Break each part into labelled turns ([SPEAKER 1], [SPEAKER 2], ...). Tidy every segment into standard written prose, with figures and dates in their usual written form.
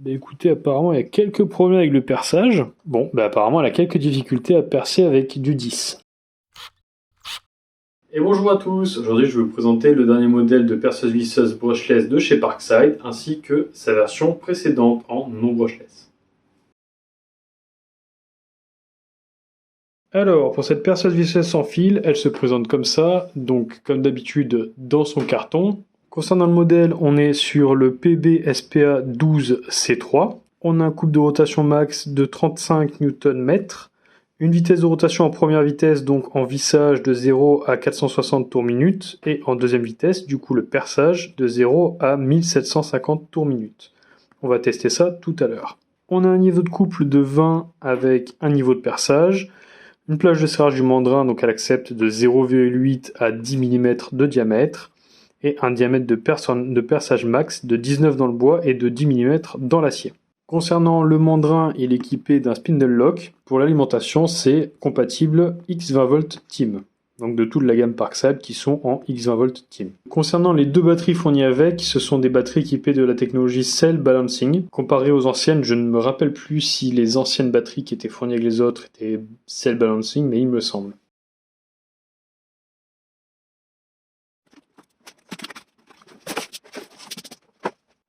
[SPEAKER 1] Bah écoutez, apparemment il y a quelques problèmes avec le perçage. Bon, bah apparemment elle a quelques difficultés à percer avec du 10. Et bonjour à tous, aujourd'hui je vais vous présenter le dernier modèle de perceuse visseuse brushless de chez Parkside, ainsi que sa version précédente en non brushless. Alors, pour cette perceuse visseuse sans fil, elle se présente comme ça, donc comme d'habitude dans son carton. Concernant le modèle, on est sur le PB-SPA 12C3. On a un couple de rotation max de 35 Nm, une vitesse de rotation en première vitesse, donc en vissage de 0 à 460 tours minute, et en deuxième vitesse, du coup le perçage de 0 à 1750 tours minute. On va tester ça tout à l'heure. On a un niveau de couple de 20 avec un niveau de perçage, une plage de serrage du mandrin, donc elle accepte de 0,8 à 10 mm de diamètre, et un diamètre de perçage max de 19 dans le bois et de 10 mm dans l'acier. Concernant le mandrin, il est équipé d'un spindle lock. Pour l'alimentation, c'est compatible X20V Team, donc de toute la gamme Parkside qui sont en X20V Team. Concernant les deux batteries fournies avec, ce sont des batteries équipées de la technologie Cell Balancing. Comparé aux anciennes, je ne me rappelle plus si les anciennes batteries qui étaient fournies avec les autres étaient Cell Balancing, mais il me semble.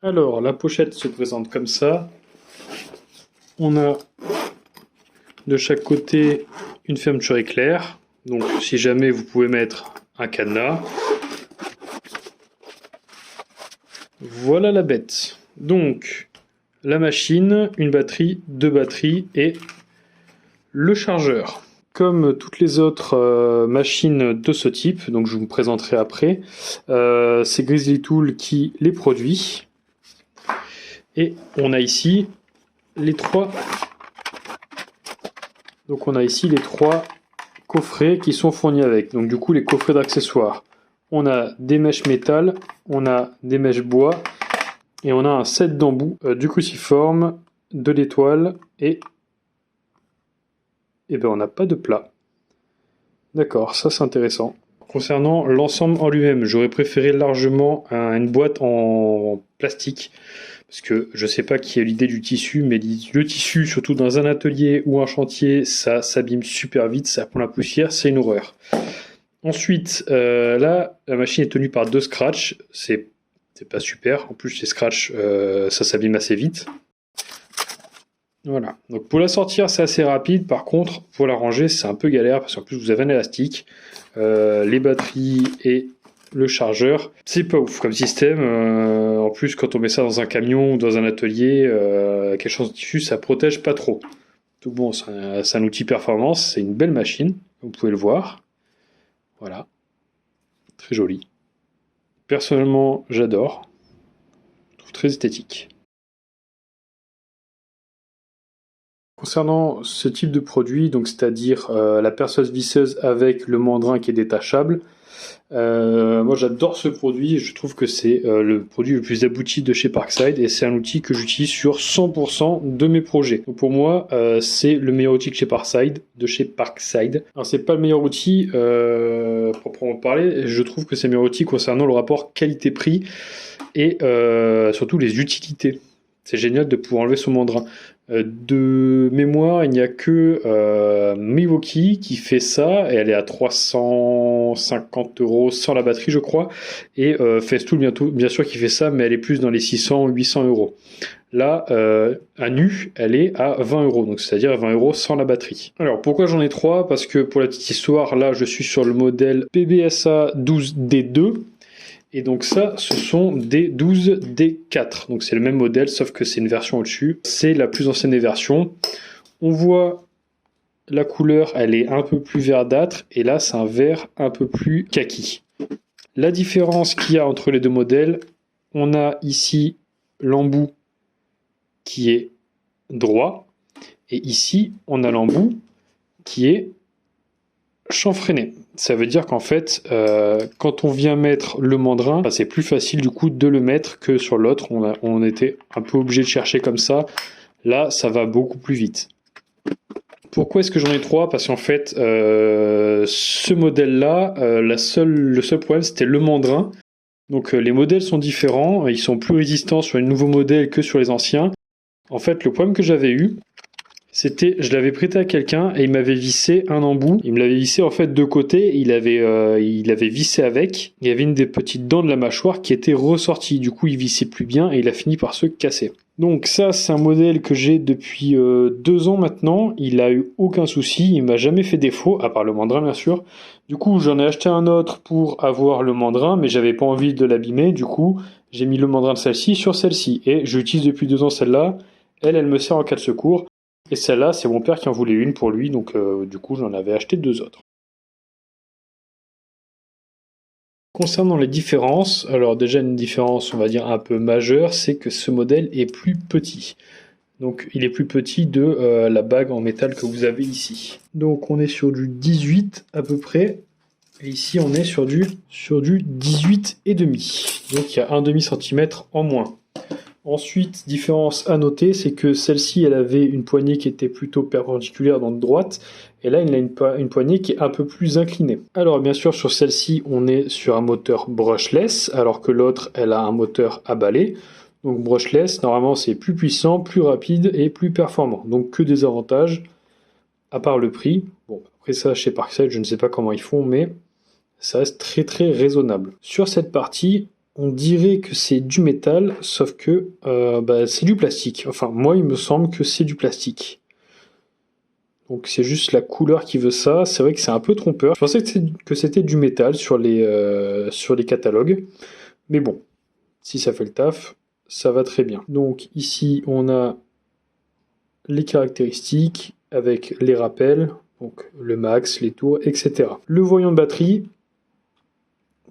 [SPEAKER 1] Alors, la pochette se présente comme ça. On a de chaque côté une fermeture éclair. Donc, si jamais vous pouvez mettre un cadenas. Voilà la bête. Donc, la machine, une batterie, deux batteries et le chargeur. Comme toutes les autres machines de ce type, donc je vous présenterai après, c'est Grizzly Tool qui les produit. Et on a ici les trois. Donc on a ici les trois coffrets qui sont fournis avec. Donc du coup les coffrets d'accessoires. On a des mèches métal, on a des mèches bois et on a un set d'embouts, du cruciforme, de l'étoile et ben on n'a pas de plat. D'accord, ça c'est intéressant. Concernant l'ensemble en lui-même, j'aurais préféré largement une boîte en plastique. Parce que je ne sais pas qui a l'idée du tissu, mais le tissu, surtout dans un atelier ou un chantier, ça s'abîme super vite, ça prend la poussière, c'est une horreur. Ensuite, là, la machine est tenue par deux scratchs, c'est pas super. En plus, les scratchs, ça s'abîme assez vite. Voilà. Donc pour la sortir, c'est assez rapide. Par contre, pour la ranger, c'est un peu galère parce qu'en plus, vous avez un élastique, les batteries et le chargeur, c'est pas ouf comme système. En plus, quand on met ça dans un camion ou dans un atelier, quelque chose de tissu, ça protège pas trop. Donc bon, c'est un outil performance, c'est une belle machine, vous pouvez le voir. Voilà, très joli. Personnellement, j'adore. Je trouve très esthétique. Concernant ce type de produit, donc c'est-à-dire la perceuse visseuse avec le mandrin qui est détachable, moi j'adore ce produit, je trouve que c'est le produit le plus abouti de chez Parkside et c'est un outil que j'utilise sur 100% de mes projets. Donc pour moi, c'est le meilleur outil de chez Parkside. Alors c'est pas le meilleur outil proprement parler, je trouve que c'est le meilleur outil concernant le rapport qualité-prix et surtout les utilités. C'est génial de pouvoir enlever son mandrin. De mémoire, il n'y a que Milwaukee qui fait ça, et elle est à 350 € sans la batterie, je crois, et Festool bien sûr qui fait ça, mais elle est plus dans les 600-800 €. Là, à nu, elle est à 20 €, donc c'est-à-dire 20 € sans la batterie. Alors pourquoi j'en ai trois? Parce que pour la petite histoire, là je suis sur le modèle PBSA 12D2. Et donc ça, ce sont des 12D4. Donc c'est le même modèle, sauf que c'est une version au-dessus. C'est la plus ancienne des versions. On voit la couleur, elle est un peu plus verdâtre. Et là, c'est un vert un peu plus kaki. La différence qu'il y a entre les deux modèles, on a ici l'embout qui est droit. Et ici, on a l'embout qui est chanfreiné. Ça veut dire qu'en fait, quand on vient mettre le mandrin, c'est plus facile du coup de le mettre que sur l'autre. On était un peu obligé de chercher comme ça. Là, ça va beaucoup plus vite. Pourquoi est-ce que j'en ai trois? Parce qu'en fait, ce modèle-là, le seul problème, c'était le mandrin. Donc les modèles sont différents. Ils sont plus résistants sur les nouveaux modèles que sur les anciens. En fait, le problème que j'avais eu, c'était, je l'avais prêté à quelqu'un et il m'avait vissé un embout. Il me l'avait vissé en fait de côté. Il avait vissé avec. Il y avait une des petites dents de la mâchoire qui était ressortie. Du coup, il vissait plus bien et il a fini par se casser. Donc ça, c'est un modèle que j'ai depuis 2 ans maintenant. Il a eu aucun souci. Il m'a jamais fait défaut, à part le mandrin bien sûr. Du coup, j'en ai acheté un autre pour avoir le mandrin, mais j'avais pas envie de l'abîmer. Du coup, j'ai mis le mandrin de celle-ci sur celle-ci. Et j'utilise depuis 2 ans celle-là. Elle me sert en cas de secours. Et celle-là, c'est mon père qui en voulait une pour lui, donc du coup j'en avais acheté 2 autres. Concernant les différences, alors déjà une différence on va dire un peu majeure, c'est que ce modèle est plus petit. Donc il est plus petit de la bague en métal que vous avez ici. Donc on est sur du 18 à peu près, et ici on est sur du 18,5. Donc il y a 1,5 cm en moins. Ensuite, différence à noter, c'est que celle-ci, elle avait une poignée qui était plutôt perpendiculaire dans la droite, et là, il a une poignée qui est un peu plus inclinée. Alors, bien sûr, sur celle-ci, on est sur un moteur brushless, alors que l'autre, elle a un moteur à balai. Donc, brushless, normalement, c'est plus puissant, plus rapide et plus performant. Donc, que des avantages, à part le prix. Bon, après ça, chez Parkside, je ne sais pas comment ils font, mais ça reste très très raisonnable. Sur cette partie, on dirait que c'est du métal, sauf que c'est du plastique. Enfin, moi, il me semble que c'est du plastique. Donc c'est juste la couleur qui veut ça. C'est vrai que c'est un peu trompeur. Je pensais que c'était du métal sur les catalogues. Mais bon, si ça fait le taf, ça va très bien. Donc ici, on a les caractéristiques avec les rappels, donc le max, les tours, etc. Le voyant de batterie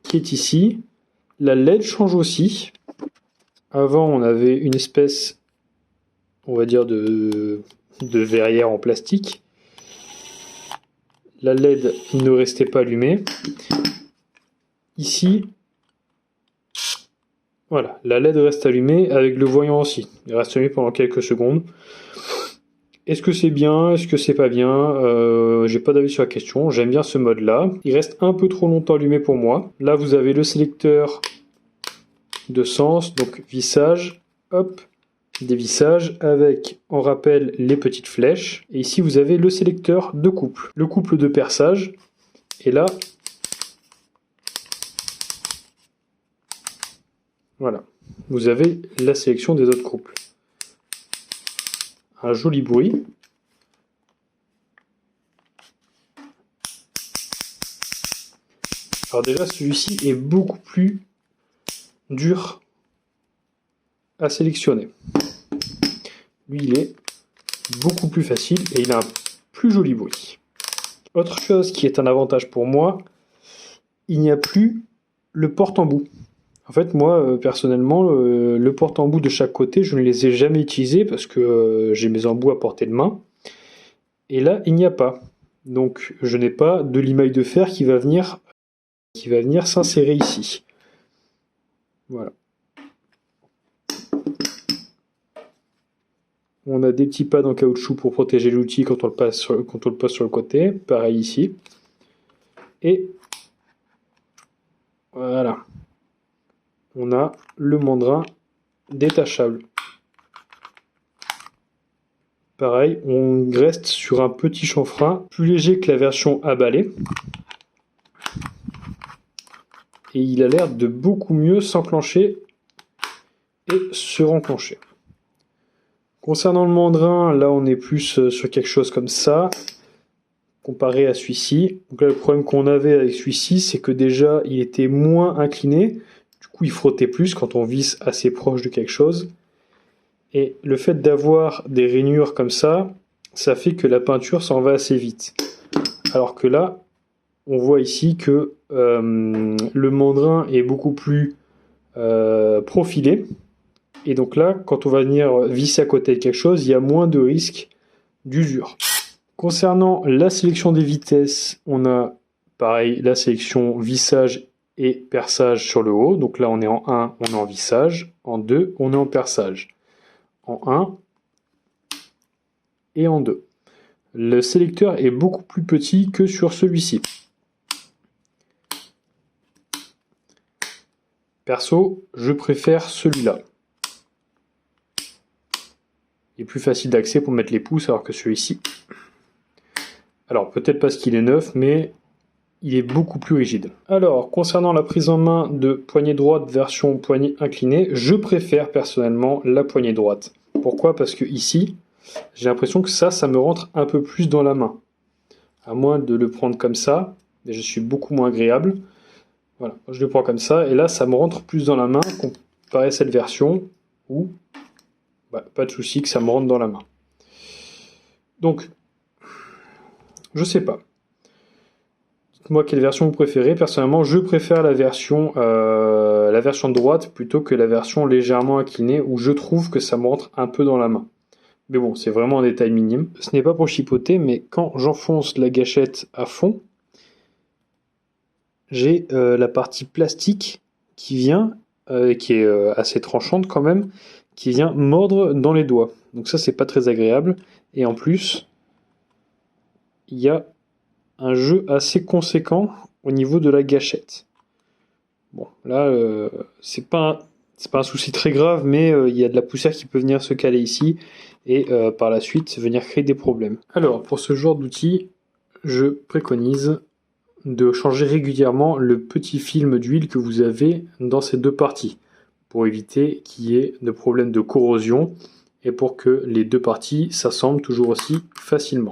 [SPEAKER 1] qui est ici. La LED change aussi. Avant, on avait une espèce, on va dire, de verrière en plastique. La LED ne restait pas allumée. Ici, voilà, la LED reste allumée avec le voyant aussi. Il reste allumé pendant quelques secondes. Est-ce que c'est bien? Est-ce que c'est pas bien? J'ai pas d'avis sur la question. J'aime bien ce mode-là. Il reste un peu trop longtemps allumé pour moi. Là, vous avez le sélecteur de sens, donc vissage, hop, dévissage avec en rappel les petites flèches, et ici vous avez le sélecteur de couple, le couple de perçage, et là voilà, vous avez la sélection des autres couples. Un joli bruit. Alors déjà celui-ci est beaucoup plus dur à sélectionner. Lui il est beaucoup plus facile et il a un plus joli bruit. Autre chose qui est un avantage pour moi, il n'y a plus le porte-embout. En fait, moi, personnellement, le porte-embout de chaque côté, je ne les ai jamais utilisés parce que j'ai mes embouts à portée de main. Et là, il n'y a pas. Donc, je n'ai pas de limaille de fer qui va venir s'insérer ici. Voilà. On a des petits pads en caoutchouc pour protéger l'outil quand on le pose sur le côté. Pareil ici. Et voilà. On a le mandrin détachable. Pareil, on reste sur un petit chanfrein, plus léger que la version à balai. Et il a l'air de beaucoup mieux s'enclencher et se renclencher. Concernant le mandrin, là on est plus sur quelque chose comme ça, comparé à celui-ci. Donc là, le problème qu'on avait avec celui-ci, c'est que déjà il était moins incliné, du coup il frottait plus quand on visse assez proche de quelque chose. Et le fait d'avoir des rainures comme ça fait que la peinture s'en va assez vite. Alors que là, on voit ici que le mandrin est beaucoup plus profilé. Et donc là, quand on va venir visser à côté de quelque chose, il y a moins de risque d'usure. Concernant la sélection des vitesses, on a pareil la sélection vissage et perçage sur le haut. Donc là, on est en 1, on est en vissage. En 2, on est en perçage. En 1 et en 2. Le sélecteur est beaucoup plus petit que sur celui-ci. Perso, je préfère celui-là. il est plus facile d'accès pour mettre les pouces, alors que celui-ci, alors peut-être parce qu'il est neuf, mais il est beaucoup plus rigide. Alors, concernant la prise en main de poignée droite version poignée inclinée, je préfère personnellement la poignée droite. Pourquoi? Parce que ici, j'ai l'impression que ça me rentre un peu plus dans la main. À moins de le prendre comme ça, et je suis beaucoup moins agréable. Voilà, je le prends comme ça, et là, ça me rentre plus dans la main comparé à cette version où, pas de souci que ça me rentre dans la main. Donc, je sais pas. Moi, quelle version vous préférez? Personnellement, je préfère la version droite plutôt que la version légèrement inclinée où je trouve que ça me rentre un peu dans la main. Mais bon, c'est vraiment un détail minime. Ce n'est pas pour chipoter, mais quand j'enfonce la gâchette à fond, j'ai la partie plastique qui vient, qui est assez tranchante quand même, qui vient mordre dans les doigts. Donc ça, c'est pas très agréable. Et en plus, il y a un jeu assez conséquent au niveau de la gâchette. Bon, là, c'est pas un souci très grave, mais il y a de la poussière qui peut venir se caler ici et par la suite venir créer des problèmes. Alors, pour ce genre d'outil, je préconise de changer régulièrement le petit film d'huile que vous avez dans ces deux parties pour éviter qu'il y ait de problèmes de corrosion et pour que les deux parties s'assemblent toujours aussi facilement.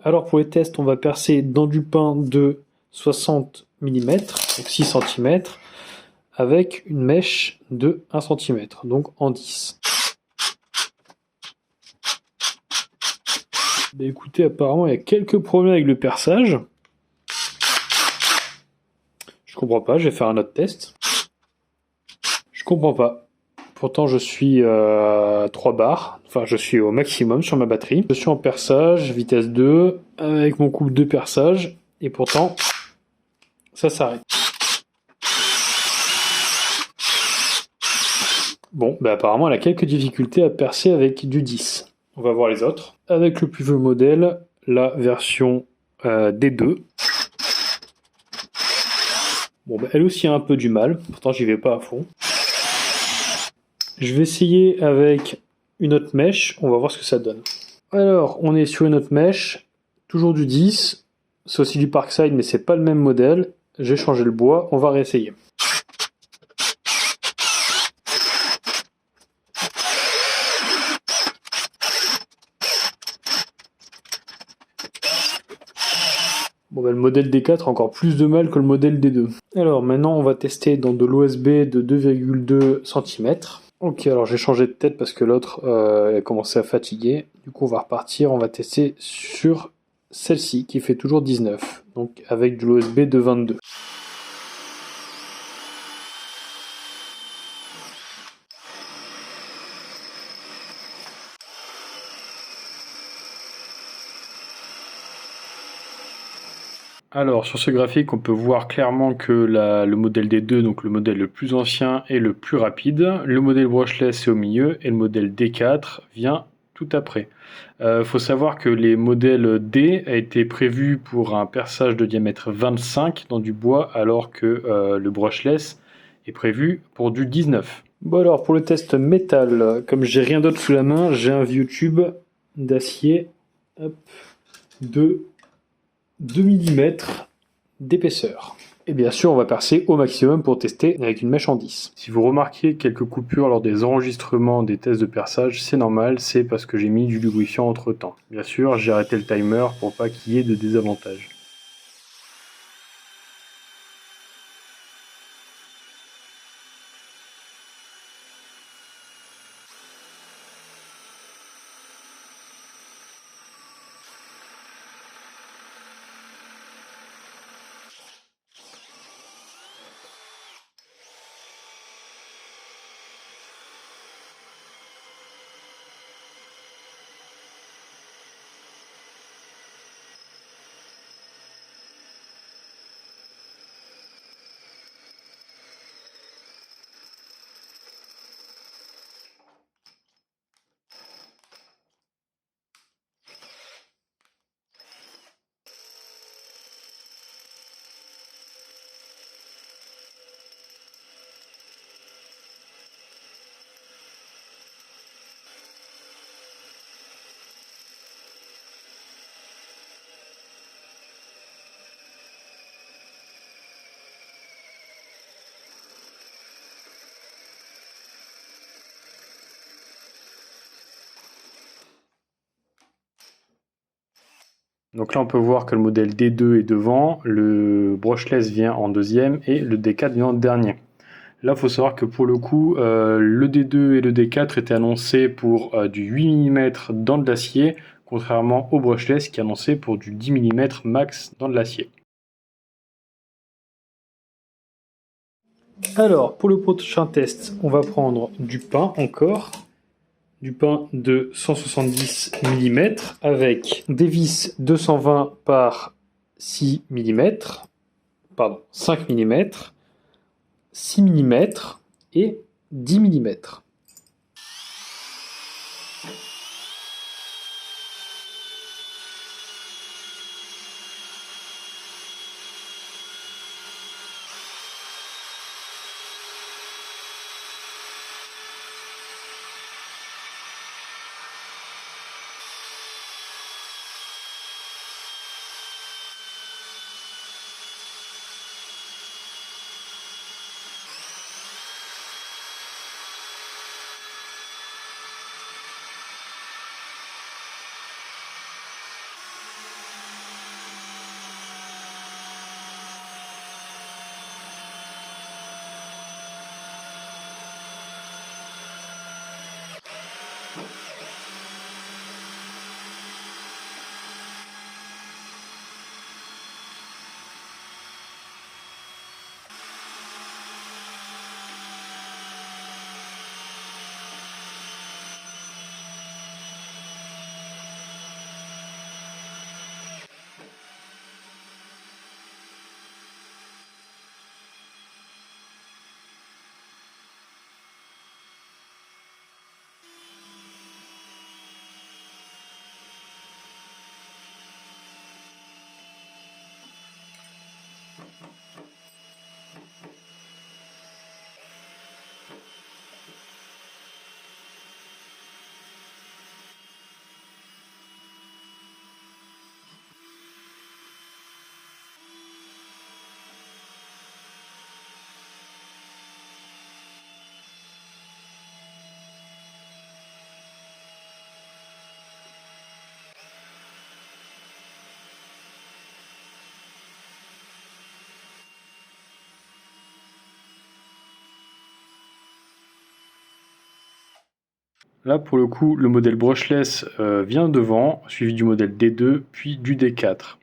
[SPEAKER 1] Alors pour les tests, on va percer dans du pain de 60 mm, donc 6 cm, avec une mèche de 1 cm, donc en 10. Bah écoutez, apparemment il y a quelques problèmes avec le perçage. Je comprends pas, je vais faire un autre test. Je comprends pas. Pourtant je suis à 3 bars, enfin je suis au maximum sur ma batterie. Je suis en perçage, vitesse 2, avec mon couple de perçage, et pourtant ça s'arrête. Bon, bah apparemment elle a quelques difficultés à percer avec du 10. On va voir les autres. Avec le plus vieux modèle, la version D2. Bon, bah, elle aussi a un peu du mal, pourtant j'y vais pas à fond. Je vais essayer avec une autre mèche, on va voir ce que ça donne. Alors, on est sur une autre mèche, toujours du 10. C'est aussi du Parkside, mais c'est pas le même modèle. J'ai changé le bois, on va réessayer. Bon bah, le modèle D4 a encore plus de mal que le modèle D2. Alors maintenant on va tester dans de l'OSB de 2,2 cm. Ok, alors j'ai changé de tête parce que l'autre a commencé à fatiguer. Du coup on va repartir, on va tester sur celle-ci qui fait toujours 19. Donc avec de l'OSB de 22. Alors sur ce graphique, on peut voir clairement que le modèle D2, donc le modèle le plus ancien, est le plus rapide. Le modèle brushless est au milieu et le modèle D4 vient tout après. Faut savoir que les modèles D a été prévu pour un perçage de diamètre 25 dans du bois, alors que le brushless est prévu pour du 19. Bon alors pour le test métal, comme j'ai rien d'autre sous la main, j'ai un vieux tube d'acier de 2 mm d'épaisseur. Et bien sûr, on va percer au maximum pour tester avec une mèche en 10. Si vous remarquez quelques coupures lors des enregistrements des tests de perçage, c'est normal, c'est parce que j'ai mis du lubrifiant entre temps. Bien sûr, j'ai arrêté le timer pour pas qu'il y ait de désavantages. Donc là, on peut voir que le modèle D2 est devant, le brushless vient en deuxième et le D4 vient en dernier. Là, il faut savoir que pour le coup, le D2 et le D4 étaient annoncés pour du 8 mm dans de l'acier, contrairement au brushless qui est annoncé pour du 10 mm max dans de l'acier. Alors, pour le prochain test, on va prendre du pain encore, du pain de 170 mm avec des vis 220 par 6 mm, pardon, 5 mm, 6 mm et 10 mm. Là, pour le coup, le modèle brushless vient devant, suivi du modèle D2, puis du D4.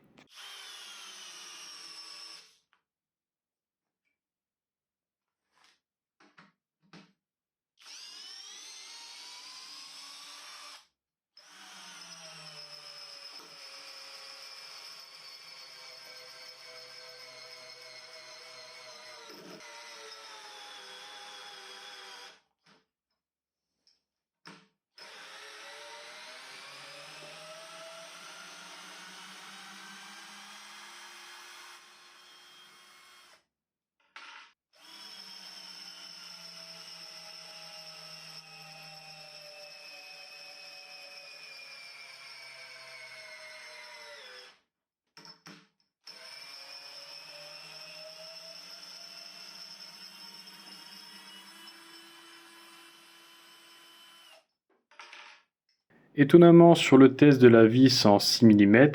[SPEAKER 1] Étonnamment, sur le test de la vis en 6 mm,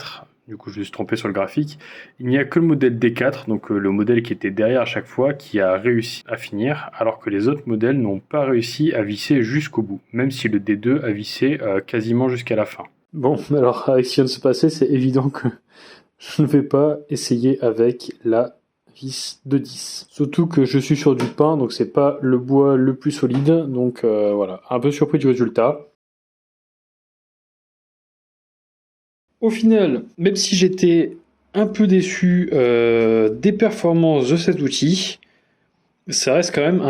[SPEAKER 1] du coup je me suis trompé sur le graphique, il n'y a que le modèle D4, donc le modèle qui était derrière à chaque fois, qui a réussi à finir, alors que les autres modèles n'ont pas réussi à visser jusqu'au bout, même si le D2 a vissé quasiment jusqu'à la fin. Bon, alors avec ce qui vient de se passer, c'est évident que je ne vais pas essayer avec la vis de 10. Surtout que je suis sur du pain, donc c'est pas le bois le plus solide, donc voilà, un peu surpris du résultat. Au final, même si j'étais un peu déçu des performances de cet outil, ça reste quand même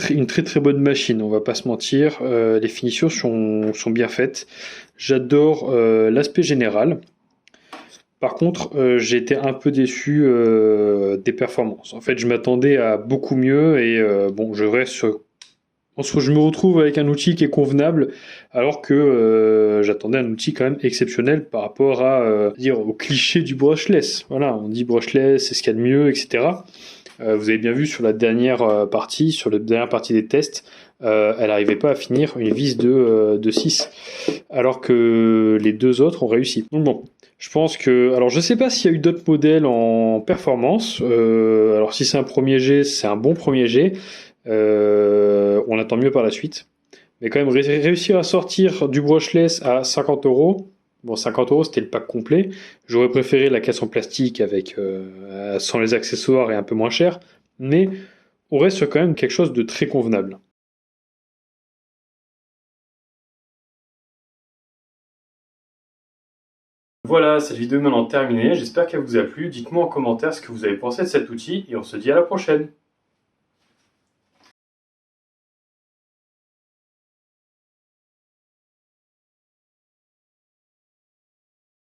[SPEAKER 1] une très très bonne machine, on va pas se mentir. Les finitions sont bien faites. J'adore l'aspect général. Par contre, j'ai été un peu déçu des performances. En fait, je m'attendais à beaucoup mieux et bon, je reste sur je me retrouve avec un outil qui est convenable, alors que j'attendais un outil quand même exceptionnel par rapport à dire au cliché du brushless. Voilà, on dit brushless, c'est ce qu'il y a de mieux, etc. Vous avez bien vu sur la dernière partie, sur la dernière partie des tests, elle n'arrivait pas à finir une vis de 6, alors que les deux autres ont réussi. Donc bon, Je pense que, alors je sais pas s'il y a eu d'autres modèles en performance. Alors si c'est un premier jet, c'est un bon premier jet. On attend mieux par la suite. Mais quand même réussir à sortir du brushless à 50 euros. Bon, 50 euros, c'était le pack complet. J'aurais préféré la caisse en plastique avec sans les accessoires et un peu moins cher. Mais on reste sur quand même quelque chose de très convenable. Voilà, cette vidéo est maintenant terminée. J'espère qu'elle vous a plu. Dites-moi en commentaire ce que vous avez pensé de cet outil et on se dit à la prochaine.